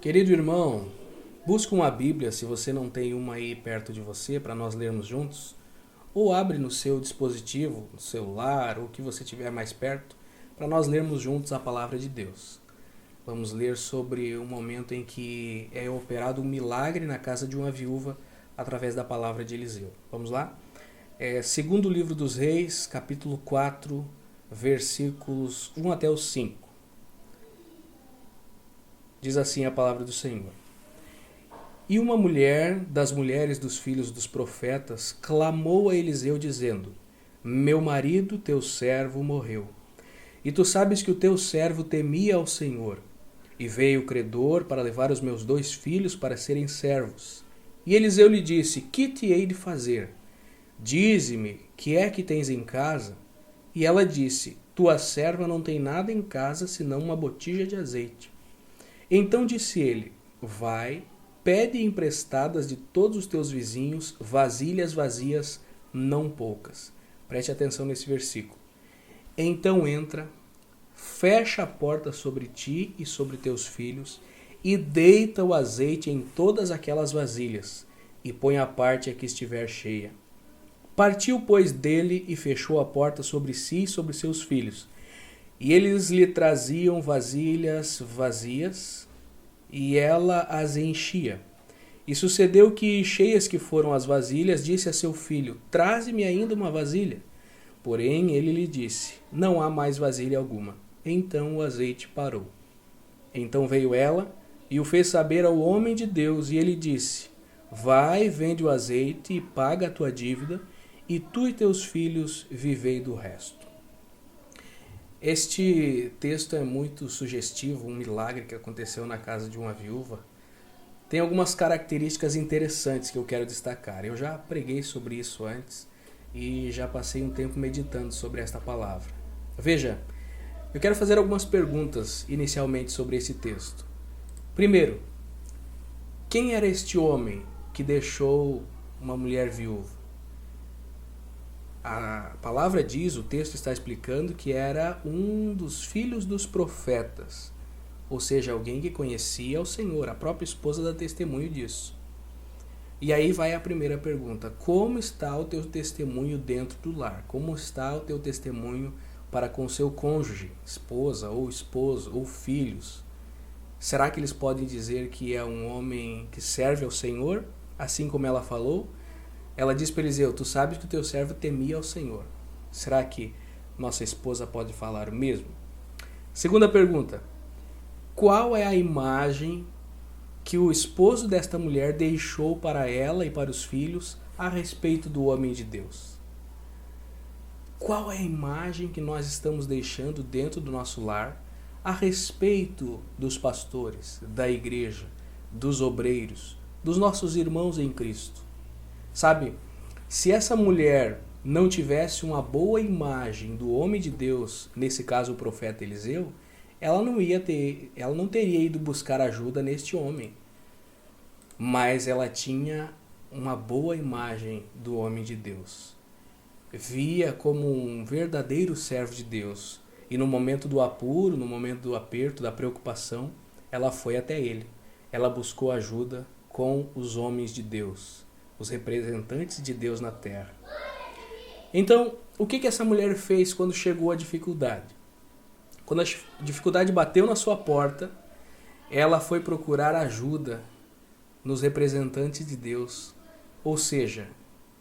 Querido irmão, busca uma Bíblia se você não tem uma aí perto de você para nós lermos juntos, ou abre no seu dispositivo, no celular, ou o que você tiver mais perto, para nós lermos juntos a palavra de Deus. Vamos ler sobre o momento em que é operado um milagre na casa de uma viúva através da palavra de Eliseu. Vamos lá? Segundo livro dos Reis, capítulo 4, versículos 1 até os 5. Diz assim a palavra do Senhor. E uma mulher das mulheres dos filhos dos profetas clamou a Eliseu dizendo: Meu marido, teu servo, morreu. E tu sabes que o teu servo temia ao Senhor. E veio o credor para levar os meus 2 filhos para serem servos. E Eliseu lhe disse: Que te hei de fazer? Dize-me, que é que tens em casa? E ela disse: Tua serva não tem nada em casa senão uma botija de azeite. Então disse ele: Vai, pede emprestadas de todos os teus vizinhos vasilhas vazias, não poucas. Preste atenção nesse versículo. Então entra, fecha a porta sobre ti e sobre teus filhos, e deita o azeite em todas aquelas vasilhas, e põe à parte a que estiver cheia. Partiu, pois, dele e fechou a porta sobre si e sobre seus filhos. E eles lhe traziam vasilhas vazias, e ela as enchia. E sucedeu que, cheias que foram as vasilhas, disse a seu filho: Traze-me ainda uma vasilha. Porém ele lhe disse: Não há mais vasilha alguma. Então o azeite parou. Então veio ela e o fez saber ao homem de Deus, e ele disse: Vai, vende o azeite e paga a tua dívida, e tu e teus filhos vivei do resto. Este texto é muito sugestivo, um milagre que aconteceu na casa de uma viúva. Tem algumas características interessantes que eu quero destacar. Eu já preguei sobre isso antes e já passei um tempo meditando sobre esta palavra. Veja, eu quero fazer algumas perguntas inicialmente sobre esse texto. Primeiro, quem era este homem que deixou uma mulher viúva? A palavra diz, o texto está explicando que era um dos filhos dos profetas, ou seja, alguém que conhecia o Senhor. A própria esposa dá testemunho disso. E aí vai a primeira pergunta: como está o teu testemunho dentro do lar? Como está o teu testemunho para com seu cônjuge, esposa ou esposo ou filhos? Será que eles podem dizer que é um homem que serve ao Senhor, assim como ela falou? Ela diz para Eliseu: Tu sabes que o teu servo temia ao Senhor. Será que nossa esposa pode falar o mesmo? Segunda pergunta: qual é a imagem que o esposo desta mulher deixou para ela e para os filhos a respeito do homem de Deus? Qual é a imagem que nós estamos deixando dentro do nosso lar a respeito dos pastores, da igreja, dos obreiros, dos nossos irmãos em Cristo? Sabe, se essa mulher não tivesse uma boa imagem do homem de Deus, nesse caso o profeta Eliseu, ela não teria ido buscar ajuda neste homem. Mas ela tinha uma boa imagem do homem de Deus. Via como um verdadeiro servo de Deus. E no momento do apuro, no momento do aperto, da preocupação, ela foi até ele. Ela buscou ajuda com os homens de Deus, os representantes de Deus na terra. Então, o que essa mulher fez quando chegou a dificuldade? Quando a dificuldade bateu na sua porta, ela foi procurar ajuda nos representantes de Deus, ou seja,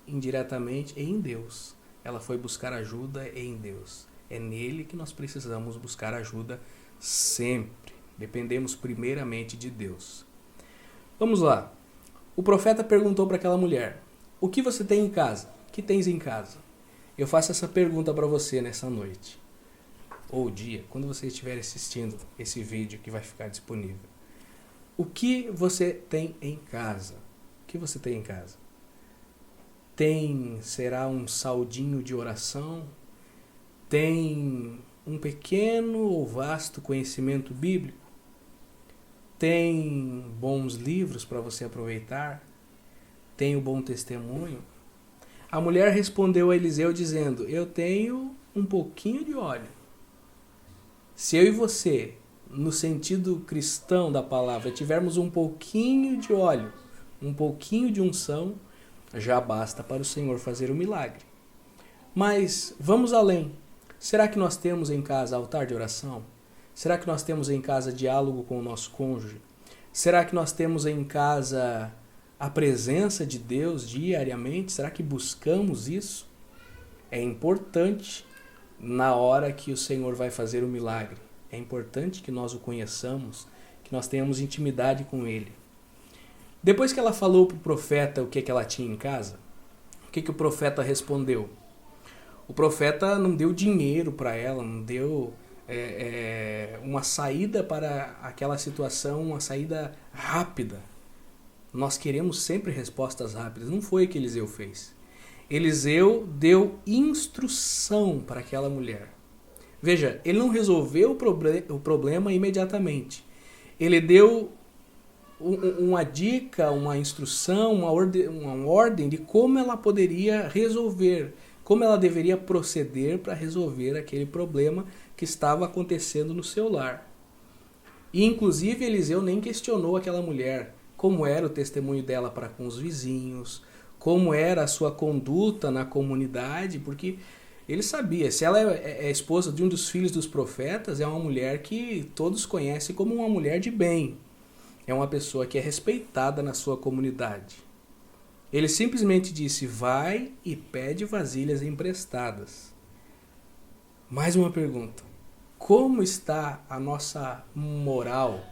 indiretamente em Deus. Ela foi buscar ajuda em Deus. É nele que nós precisamos buscar ajuda sempre. Dependemos primeiramente de Deus. Vamos lá. O profeta perguntou para aquela mulher: O que você tem em casa? O que tens em casa? Eu faço essa pergunta para você nessa noite, ou dia, quando você estiver assistindo esse vídeo que vai ficar disponível. O que você tem em casa? O que você tem em casa? Será um saldinho de oração? Tem um pequeno ou vasto conhecimento bíblico? Tem bons livros para você aproveitar? Tem um bom testemunho? A mulher respondeu a Eliseu dizendo: Eu tenho um pouquinho de óleo. Se eu e você no sentido cristão da palavra, tivermos um pouquinho de óleo, um pouquinho de unção, já basta para o Senhor fazer o milagre. Mas vamos além. Será que nós temos em casa altar de oração? Será que nós temos em casa diálogo com o nosso cônjuge? Será que nós temos em casa a presença de Deus diariamente? Será que buscamos isso? É importante na hora que o Senhor vai fazer o milagre. É importante que nós o conheçamos, que nós tenhamos intimidade com Ele. Depois que ela falou para o profeta o que ela tinha em casa, o que o profeta respondeu? O profeta não deu dinheiro para ela, não deu uma saída para aquela situação, uma saída rápida. Nós queremos sempre respostas rápidas. Não foi o que Eliseu fez. Eliseu deu instrução para aquela mulher. Veja, ele não resolveu o problema imediatamente. Ele deu uma dica, uma instrução, uma ordem de como ela poderia resolver, como ela deveria proceder para resolver aquele problema que estava acontecendo no seu lar. E inclusive Eliseu nem questionou aquela mulher, como era o testemunho dela para com os vizinhos, como era a sua conduta na comunidade, porque ele sabia, se ela é esposa de um dos filhos dos profetas, é uma mulher que todos conhecem como uma mulher de bem. É uma pessoa que é respeitada na sua comunidade. Ele simplesmente disse, vai e pede vasilhas emprestadas. Mais uma pergunta. Como está a nossa moral?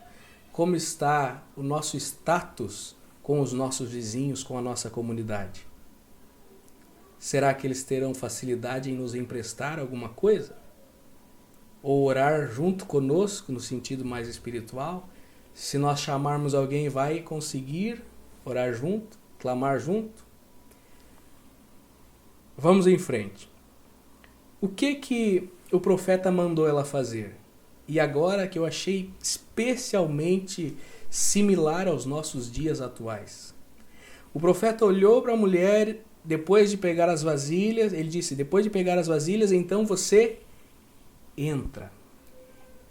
Como está o nosso status com os nossos vizinhos, com a nossa comunidade? Será que eles terão facilidade em nos emprestar alguma coisa? Ou orar junto conosco, no sentido mais espiritual? Se nós chamarmos alguém, vai conseguir orar junto, clamar junto? Vamos em frente. O que o profeta mandou ela fazer? E agora que eu achei especialmente similar aos nossos dias atuais. O profeta olhou para a mulher, depois de pegar as vasilhas, ele disse, depois de pegar as vasilhas, então você entra.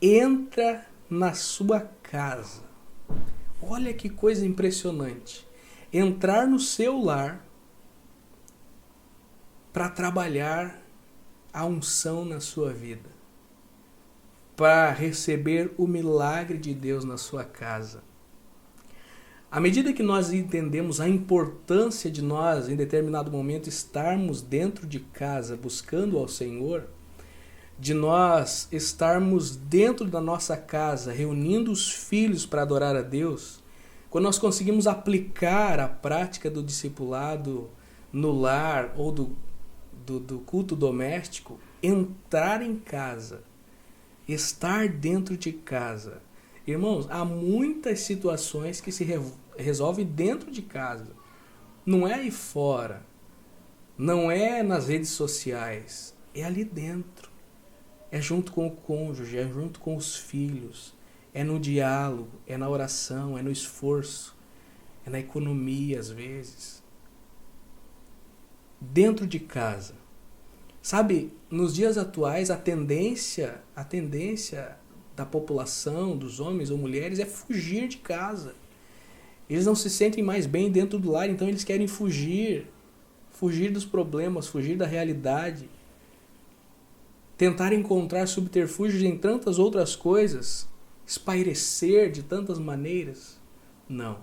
Entra na sua casa. Olha que coisa impressionante. Entrar no seu lar para trabalhar a unção na sua vida, para receber o milagre de Deus na sua casa. À medida que nós entendemos a importância de nós, em determinado momento, estarmos dentro de casa buscando ao Senhor, de nós estarmos dentro da nossa casa, reunindo os filhos para adorar a Deus, quando nós conseguimos aplicar a prática do discipulado no lar ou do culto doméstico, entrar em casa, estar dentro de casa. Irmãos, há muitas situações que se resolvem dentro de casa. Não é aí fora, não é nas redes sociais, é ali dentro. É junto com o cônjuge, é junto com os filhos, é no diálogo, é na oração, é no esforço, é na economia às vezes. Dentro de casa. Sabe, nos dias atuais a tendência da população, dos homens ou mulheres, é fugir de casa. Eles não se sentem mais bem dentro do lar, então eles querem fugir dos problemas, fugir da realidade. Tentar encontrar subterfúgios em tantas outras coisas, espairecer de tantas maneiras. Não.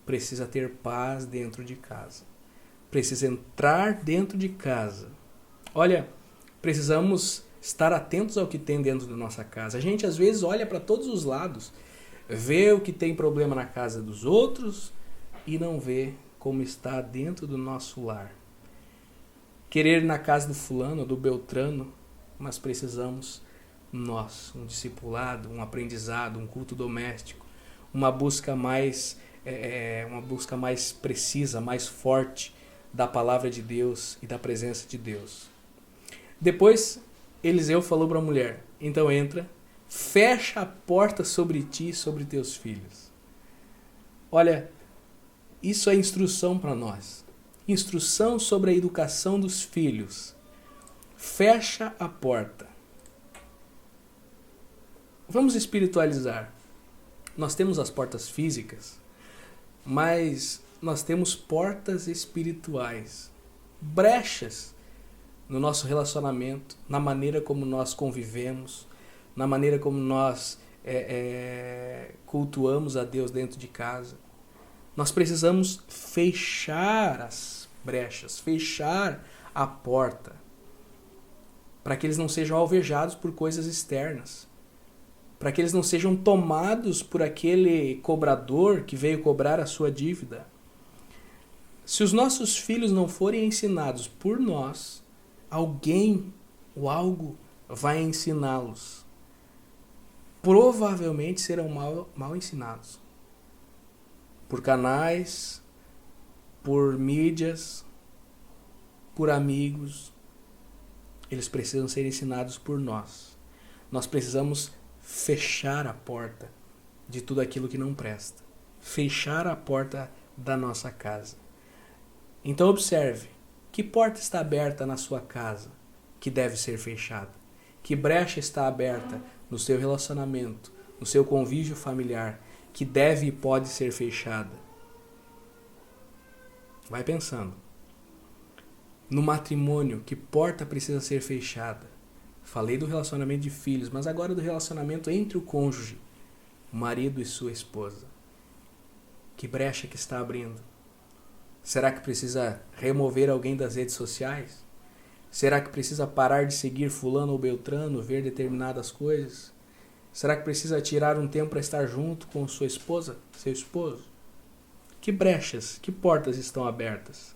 Precisa ter paz dentro de casa. Precisa entrar dentro de casa. Olha, precisamos estar atentos ao que tem dentro da nossa casa. A gente às vezes olha para todos os lados, vê o que tem problema na casa dos outros e não vê como está dentro do nosso lar. Querer ir na casa do fulano, do beltrano, mas precisamos nós, um discipulado, um aprendizado, um culto doméstico, uma busca mais precisa, mais forte da palavra de Deus e da presença de Deus. Depois, Eliseu falou para a mulher, então entra, fecha a porta sobre ti e sobre teus filhos. Olha, isso é instrução para nós. Instrução sobre a educação dos filhos. Fecha a porta. Vamos espiritualizar. Nós temos as portas físicas, mas nós temos portas espirituais, brechas no nosso relacionamento, na maneira como nós convivemos, na maneira como nós cultuamos a Deus dentro de casa. Nós precisamos fechar as brechas, fechar a porta, para que eles não sejam alvejados por coisas externas, para que eles não sejam tomados por aquele cobrador que veio cobrar a sua dívida. Se os nossos filhos não forem ensinados por nós, alguém ou algo vai ensiná-los. Provavelmente serão mal ensinados. Por canais, por mídias, por amigos. Eles precisam ser ensinados por nós. Nós precisamos fechar a porta de tudo aquilo que não presta. Fechar a porta da nossa casa. Então observe, que porta está aberta na sua casa que deve ser fechada? Que brecha está aberta no seu relacionamento, no seu convívio familiar, que deve e pode ser fechada? Vai pensando. No matrimônio, que porta precisa ser fechada? Falei do relacionamento de filhos, mas agora do relacionamento entre o cônjuge, o marido e sua esposa. Que brecha que está abrindo? Será que precisa remover alguém das redes sociais? Será que precisa parar de seguir fulano ou beltrano, ver determinadas coisas? Será que precisa tirar um tempo para estar junto com sua esposa, seu esposo? Que brechas, que portas estão abertas?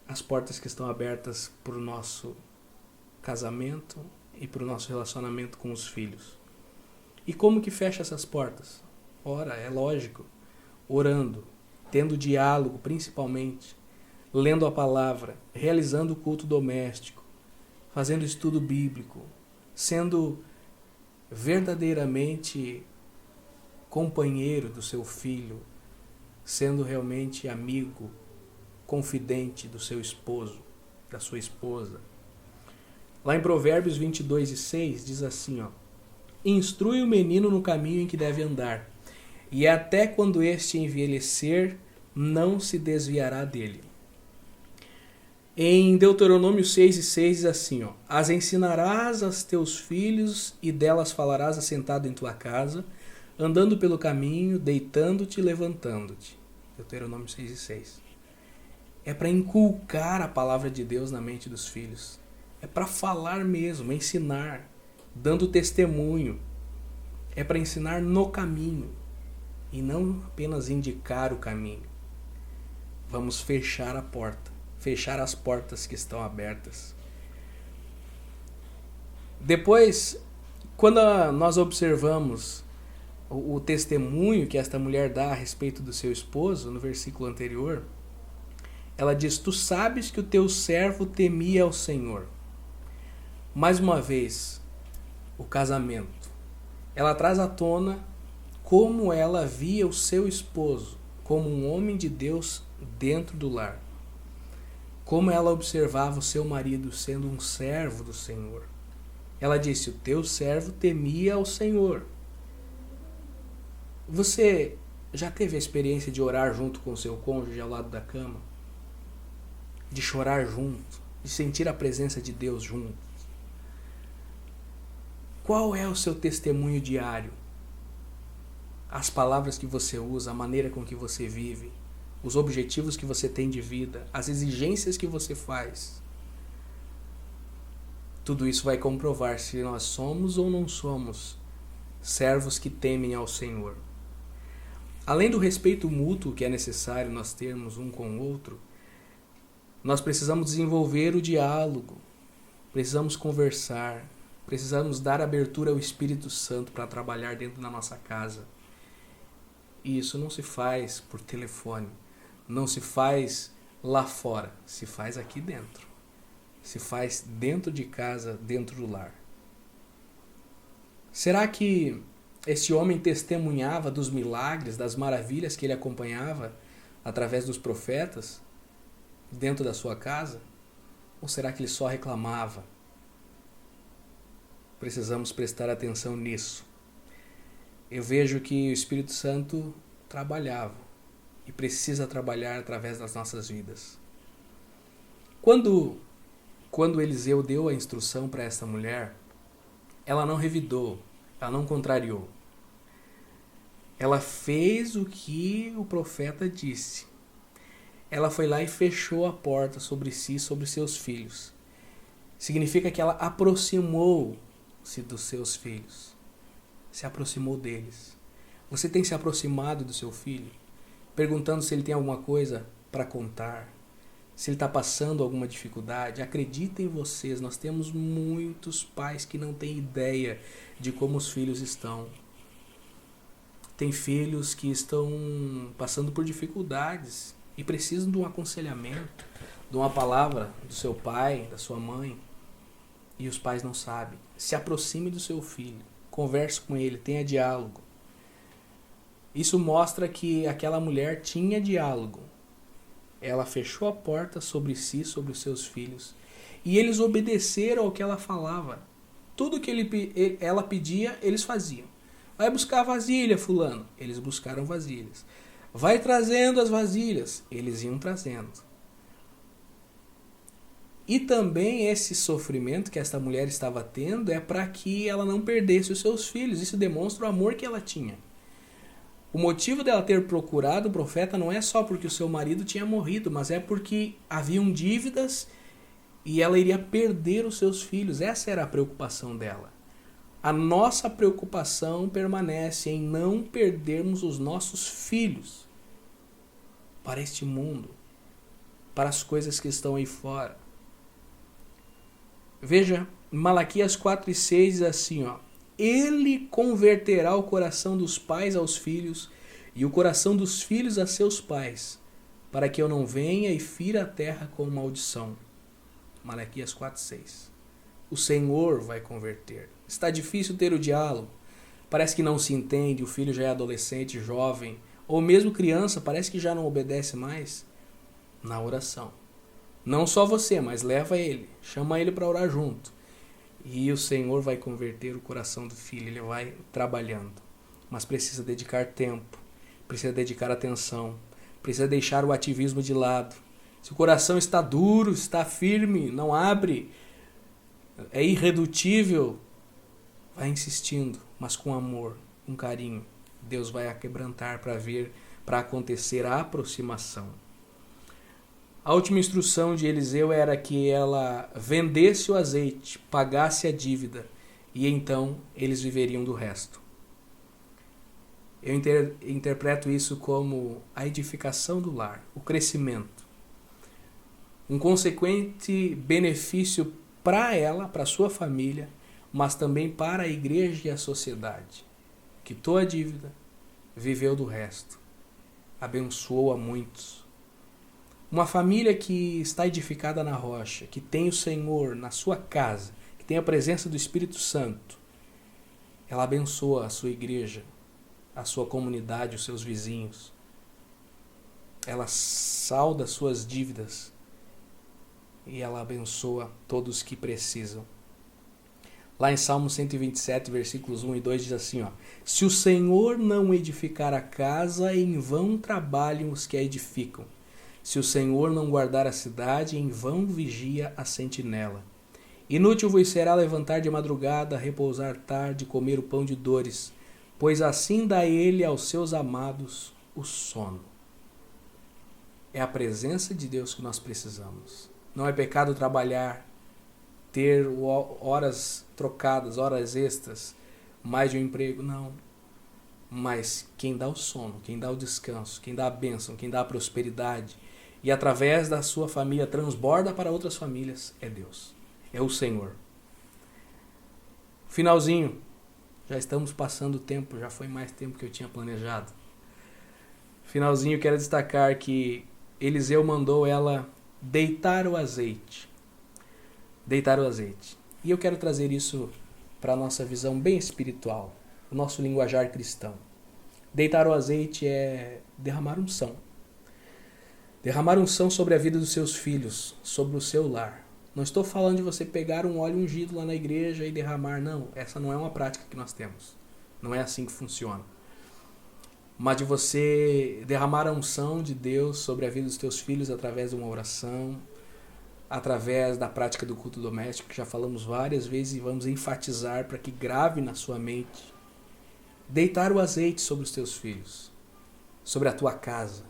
As portas que estão abertas para o nosso casamento e para o nosso relacionamento com os filhos. E como que fecha essas portas? Ora, é lógico, orando, tendo diálogo principalmente, lendo a palavra, realizando o culto doméstico, fazendo estudo bíblico, sendo verdadeiramente companheiro do seu filho, sendo realmente amigo, confidente do seu esposo, da sua esposa. Lá em Provérbios 22:6 diz assim, instrui o menino no caminho em que deve andar, e até quando este envelhecer, não se desviará dele. Em Deuteronômio 6:6 diz assim, as ensinarás aos teus filhos e delas falarás assentado em tua casa, andando pelo caminho, deitando-te e levantando-te. Deuteronômio 6:6. É para inculcar a palavra de Deus na mente dos filhos. É para falar mesmo, ensinar, dando testemunho. É para ensinar no caminho e não apenas indicar o caminho. Vamos fechar a porta, fechar as portas que estão abertas. Depois, quando nós observamos o testemunho que esta mulher dá a respeito do seu esposo, no versículo anterior, ela diz, tu sabes que o teu servo temia ao Senhor. Mais uma vez, o casamento. Ela traz à tona como ela via o seu esposo como um homem de Deus dentro do lar. Como ela observava o seu marido sendo um servo do Senhor. Ela disse, o teu servo temia ao Senhor. Você já teve a experiência de orar junto com o seu cônjuge ao lado da cama? De chorar junto, de sentir a presença de Deus junto? Qual é o seu testemunho diário? As palavras que você usa, a maneira com que você vive, os objetivos que você tem de vida, as exigências que você faz. Tudo isso vai comprovar se nós somos ou não somos servos que temem ao Senhor. Além do respeito mútuo que é necessário nós termos um com o outro, nós precisamos desenvolver o diálogo, precisamos conversar, precisamos dar abertura ao Espírito Santo para trabalhar dentro da nossa casa. E isso não se faz por telefone, não se faz lá fora, se faz aqui dentro. Se faz dentro de casa, dentro do lar. Será que esse homem testemunhava dos milagres, das maravilhas que ele acompanhava através dos profetas dentro da sua casa? Ou será que ele só reclamava? Precisamos prestar atenção nisso. Eu vejo que o Espírito Santo trabalhava e precisa trabalhar através das nossas vidas. Quando Eliseu deu a instrução para essa mulher, ela não revidou, ela não contrariou. Ela fez o que o profeta disse. Ela foi lá e fechou a porta sobre si e sobre seus filhos. Significa que ela aproximou-se dos seus filhos. Se aproximou deles. Você tem se aproximado do seu filho, perguntando se ele tem alguma coisa para contar, se ele está passando alguma dificuldade? Acreditem vocês, nós temos muitos pais que não têm ideia de como os filhos estão. Tem filhos que estão passando por dificuldades e precisam de um aconselhamento, de uma palavra do seu pai, da sua mãe, e os pais não sabem. Se aproxime do seu filho, converse com ele, tenha diálogo. Isso mostra que aquela mulher tinha diálogo. Ela fechou a porta sobre si, sobre os seus filhos, e eles obedeceram ao que ela falava. Tudo que ela pedia, eles faziam. Vai buscar vasilha, fulano. Eles buscaram vasilhas. Vai trazendo as vasilhas. Eles iam trazendo. E também esse sofrimento que esta mulher estava tendo é para que ela não perdesse os seus filhos. Isso demonstra o amor que ela tinha. O motivo dela ter procurado o profeta não é só porque o seu marido tinha morrido, mas é porque haviam dívidas e ela iria perder os seus filhos. Essa era a preocupação dela. A nossa preocupação permanece em não perdermos os nossos filhos para este mundo, para as coisas que estão aí fora. Veja, Malaquias 4:6 diz assim, ó: Ele converterá o coração dos pais aos filhos e o coração dos filhos a seus pais, para que eu não venha e fira a terra com maldição. Malaquias 4:6. O Senhor vai converter. Está difícil ter o diálogo. Parece que não se entende, o filho já é adolescente, jovem, ou mesmo criança, parece que já não obedece mais. Na oração. Não só você, mas leva ele, chama ele para orar junto. E o Senhor vai converter o coração do filho, ele vai trabalhando. Mas precisa dedicar tempo, precisa dedicar atenção, precisa deixar o ativismo de lado. Se o coração está duro, está firme, não abre, é irredutível, vai insistindo, mas com amor, com carinho. Deus vai aquebrantar para acontecer a aproximação. A última instrução de Eliseu era que ela vendesse o azeite, pagasse a dívida, e então eles viveriam do resto. Eu interpreto isso como a edificação do lar, o crescimento. Um consequente benefício para ela, para sua família, mas também para a igreja e a sociedade. Quitou a dívida, viveu do resto, abençoou a muitos. Uma família que está edificada na rocha, que tem o Senhor na sua casa, que tem a presença do Espírito Santo, ela abençoa a sua igreja, a sua comunidade, os seus vizinhos. Ela salda suas dívidas e ela abençoa todos que precisam. Lá em Salmo 127, versículos 1 e 2 diz assim, ó: Se o Senhor não edificar a casa, em vão trabalham os que a edificam. Se o Senhor não guardar a cidade, em vão vigia a sentinela. Inútil vos será levantar de madrugada, repousar tarde, comer o pão de dores, pois assim dá ele aos seus amados o sono. É a presença de Deus que nós precisamos. Não é pecado trabalhar, ter horas trocadas, horas extras, mais de um emprego, não. Mas quem dá o sono, quem dá o descanso, quem dá a bênção, quem dá a prosperidade, e através da sua família transborda para outras famílias, é Deus, é o Senhor. Finalzinho, já estamos passando o tempo, já foi mais tempo que eu tinha planejado. Finalzinho, quero destacar que Eliseu mandou ela deitar o azeite. Deitar o azeite. E eu quero trazer isso para a nossa visão bem espiritual, o nosso linguajar cristão. Deitar o azeite é derramar unção. Derramar unção sobre a vida dos seus filhos, sobre o seu lar. Não estou falando de você pegar um óleo ungido lá na igreja e derramar. Não, essa não é uma prática que nós temos. Não é assim que funciona. Mas de você derramar a unção de Deus sobre a vida dos teus filhos através de uma oração, através da prática do culto doméstico, que já falamos várias vezes e vamos enfatizar para que grave na sua mente. Deitar o azeite sobre os teus filhos, sobre a tua casa.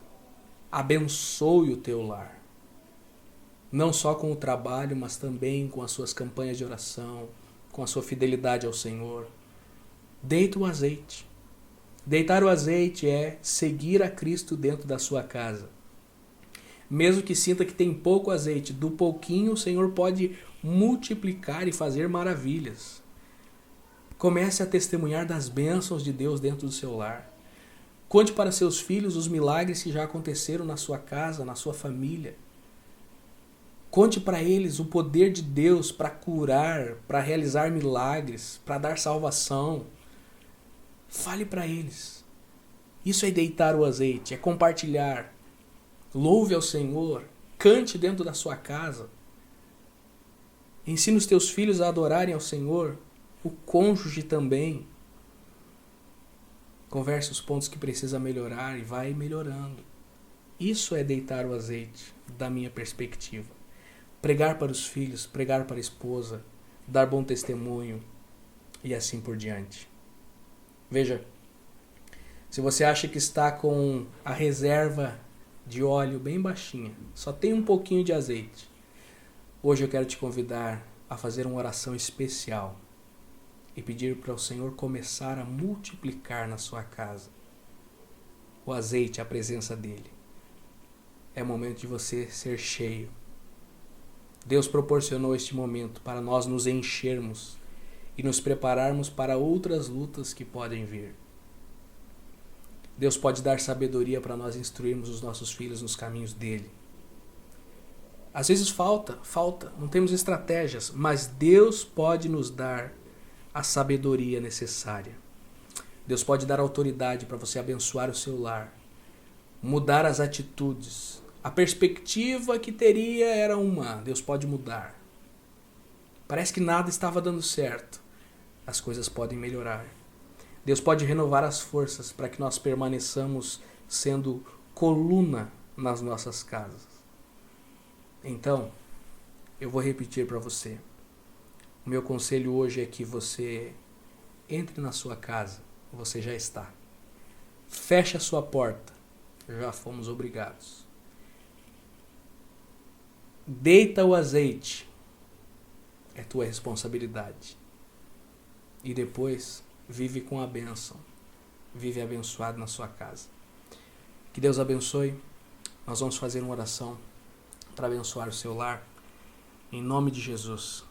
Abençoe o teu lar. Não só com o trabalho, mas também com as suas campanhas de oração, com a sua fidelidade ao Senhor. Deita o azeite. Deitar o azeite é seguir a Cristo dentro da sua casa. Mesmo que sinta que tem pouco azeite, do pouquinho o Senhor pode multiplicar e fazer maravilhas. Comece a testemunhar das bênçãos de Deus dentro do seu lar. Conte para seus filhos os milagres que já aconteceram na sua casa, na sua família. Conte para eles o poder de Deus para curar, para realizar milagres, para dar salvação. Fale para eles. Isso é deitar o azeite, é compartilhar. Louve ao Senhor, cante dentro da sua casa. Ensine os teus filhos a adorarem ao Senhor, o cônjuge também. Converse os pontos que precisa melhorar e vai melhorando. Isso é deitar o azeite, da minha perspectiva. Pregar para os filhos, pregar para a esposa, dar bom testemunho e assim por diante. Veja, se você acha que está com a reserva de óleo bem baixinha, só tem um pouquinho de azeite, hoje eu quero te convidar a fazer uma oração especial e pedir para o Senhor começar a multiplicar na sua casa o azeite, a presença dele. É momento de você ser cheio. Deus proporcionou este momento para nós nos enchermos e nos prepararmos para outras lutas que podem vir. Deus pode dar sabedoria para nós instruirmos os nossos filhos nos caminhos dele. Às vezes falta, não temos estratégias, mas Deus pode nos dar a sabedoria necessária. Deus pode dar autoridade para você abençoar o seu lar, mudar as atitudes. A perspectiva que teria era uma, Deus pode mudar. Parece que nada estava dando certo. As coisas podem melhorar. Deus pode renovar as forças para que nós permaneçamos sendo coluna nas nossas casas. Então, eu vou repetir para você. O meu conselho hoje é que você entre na sua casa. Você já está. Feche a sua porta. Já fomos obrigados. Deita o azeite. É tua responsabilidade. E depois, vive com a bênção. Vive abençoado na sua casa. Que Deus abençoe. Nós vamos fazer uma oração para abençoar o seu lar. Em nome de Jesus.